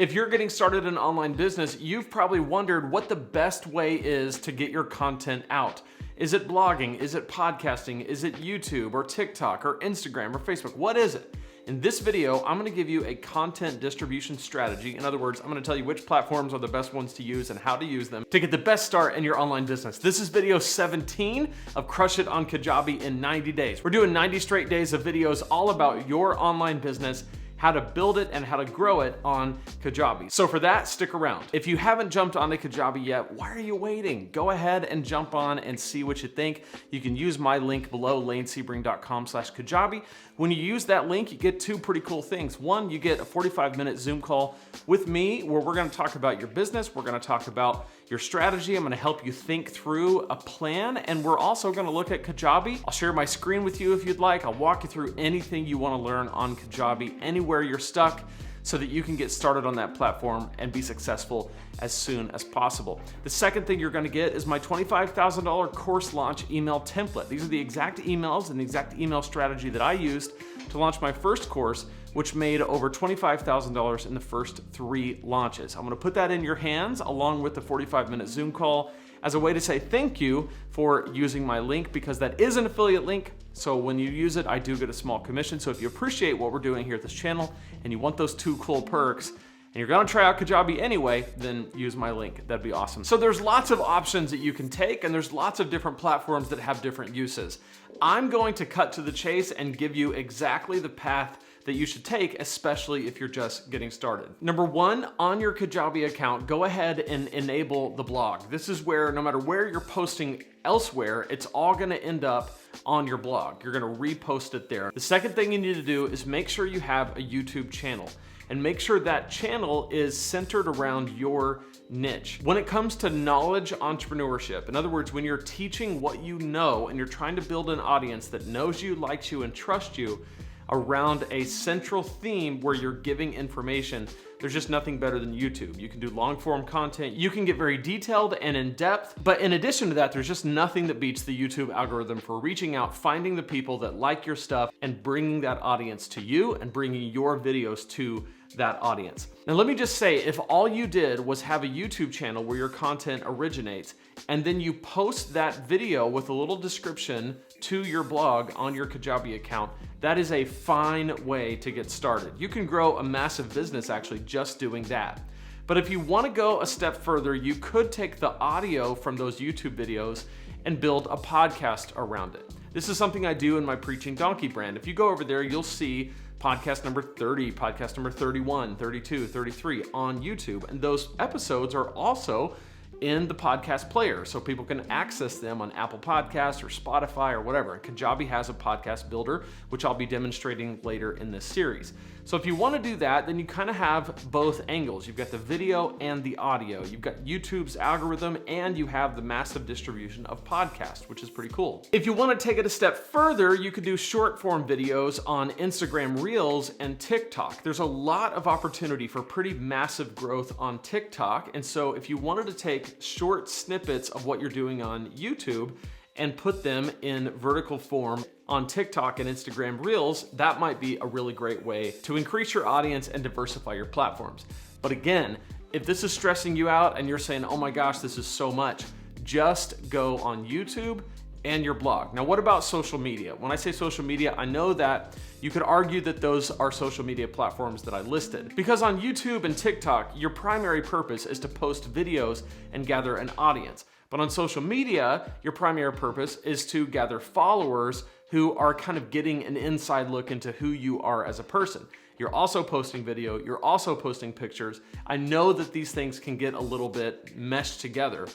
If you're getting started in online business, you've probably wondered what the best way is to get your content out. Is it blogging? Is it podcasting? Is it YouTube or TikTok or Instagram or Facebook? What is it? In this video, I'm going to give you a content distribution strategy. In other words, I'm going to tell you which platforms are the best ones to use and how to use them to get the best start in your online business. This is video 17 of Crush It on Kajabi in 90 days. We're doing 90 straight days of videos all about your online business, how to build it and how to grow it on Kajabi. So for that, stick around. If you haven't jumped onto Kajabi yet, why are you waiting? Go ahead and jump on and see what you think. You can use my link below, lanesebring.com/Kajabi. When you use that link, you get two pretty cool things. One, you get a 45-minute Zoom call with me where we're gonna talk about your business. We're gonna talk about your strategy. I'm gonna help you think through a plan, and we're also gonna look at Kajabi. I'll share my screen with you if you'd like. I'll walk you through anything you wanna learn on Kajabi, anywhere you're stuck, so that you can get started on that platform and be successful as soon as possible. The second thing you're gonna get is my $25,000 course launch email template. These are the exact emails and the exact email strategy that I used to launch my first course, which made over $25,000 in the first 3 launches. I'm gonna put that in your hands along with the 45-minute Zoom call as a way to say thank you for using my link, because that is an affiliate link. So when you use it, I do get a small commission. So if you appreciate what we're doing here at this channel and you want those 2 cool perks, and you're gonna try out Kajabi anyway, then use my link. That'd be awesome. So there's lots of options that you can take, and there's lots of different platforms that have different uses. I'm going to cut to the chase and give you exactly the path that you should take, especially if you're just getting started. Number 1, on your Kajabi account, go ahead and enable the blog. This is where no matter where you're posting elsewhere, it's all gonna end up on your blog. You're gonna repost it there. The second thing you need to do is make sure you have a YouTube channel, and make sure that channel is centered around your niche. When it comes to knowledge entrepreneurship, in other words, when you're teaching what you know and you're trying to build an audience that knows you, likes you, and trusts you around a central theme where you're giving information, there's just nothing better than YouTube. You can do long form content, you can get very detailed and in depth, but in addition to that, there's just nothing that beats the YouTube algorithm for reaching out, finding the people that like your stuff, and bringing that audience to you and bringing your videos to that audience. Now let me just say, if all you did was have a YouTube channel where your content originates, and then you post that video with a little description to your blog on your Kajabi account, that is a fine way to get started. You can grow a massive business actually just doing that. But if you want to go a step further, you could take the audio from those YouTube videos and build a podcast around it. This is something I do in my Preaching Donkey brand. If you go over there, you'll see podcast number 30, podcast number 31, 32, 33 on YouTube. And those episodes are also in the podcast player, so people can access them on Apple Podcasts or Spotify or whatever. Kajabi has a podcast builder, which I'll be demonstrating later in this series. So if you want to do that, then you kind of have both angles. You've got the video and the audio. You've got YouTube's algorithm, and you have the massive distribution of podcasts, which is pretty cool. If you want to take it a step further, you could do short form videos on Instagram Reels and TikTok. There's a lot of opportunity for pretty massive growth on TikTok. And so if you wanted to take short snippets of what you're doing on YouTube and put them in vertical form on TikTok and Instagram Reels, that might be a really great way to increase your audience and diversify your platforms. But again, if this is stressing you out and you're saying, oh my gosh, this is so much, just go on YouTube and your blog. Now, what about social media? When I say social media, I know that you could argue that those are social media platforms that I listed. Because on YouTube and TikTok, your primary purpose is to post videos and gather an audience. But on social media, your primary purpose is to gather followers who are kind of getting an inside look into who you are as a person. You're also posting video, you're also posting pictures. I know that these things can get a little bit meshed together.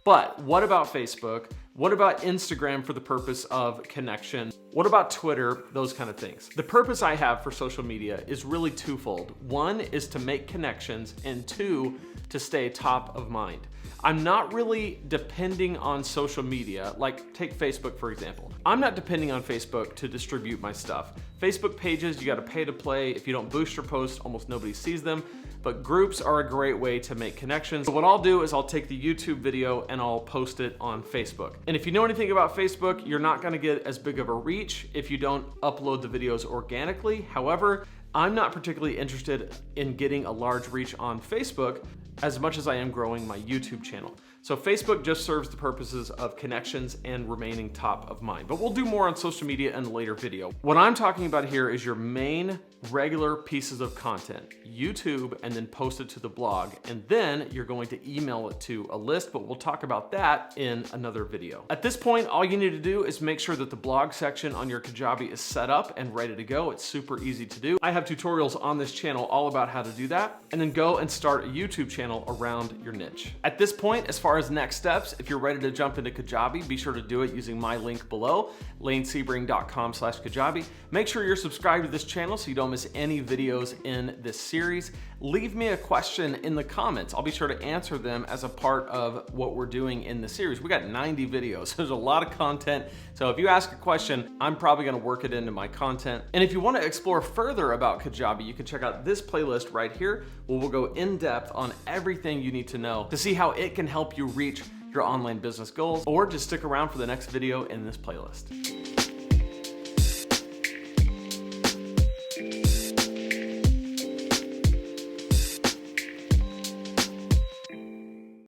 But what about Facebook? What about Instagram for the purpose of connection? What about Twitter? Those kind of things. The purpose I have for social media is really twofold. 1 is to make connections, and 2, to stay top of mind. I'm not really depending on social media, like take Facebook for example. I'm not depending on Facebook to distribute my stuff. Facebook pages, you gotta pay to play. If you don't boost your posts, almost nobody sees them. But groups are a great way to make connections. So what I'll do is I'll take the YouTube video and I'll post it on Facebook. And if you know anything about Facebook, you're not gonna get as big of a reach if you don't upload the videos organically. However, I'm not particularly interested in getting a large reach on Facebook as much as I am growing my YouTube channel. So Facebook just serves the purposes of connections and remaining top of mind. But we'll do more on social media in a later video. What I'm talking about here is your main regular pieces of content, YouTube, and then post it to the blog. And then you're going to email it to a list, but we'll talk about that in another video. At this point, all you need to do is make sure that the blog section on your Kajabi is set up and ready to go. It's super easy to do. I have tutorials on this channel all about how to do that. And then go and start a YouTube channel around your niche. At this point, as far as next steps, if you're ready to jump into Kajabi, be sure to do it using my link below, lanesebring.com/Kajabi. Make sure you're subscribed to this channel so you don't miss any videos in this series. Leave me a question in the comments. I'll be sure to answer them as a part of what we're doing in the series. We got 90 videos. There's a lot of content. So if you ask a question, I'm probably gonna work it into my content. And if you wanna explore further about Kajabi, you can check out this playlist right here, where we'll go in depth on everything you need to know to see how it can help you reach your online business goals, or just stick around for the next video in this playlist.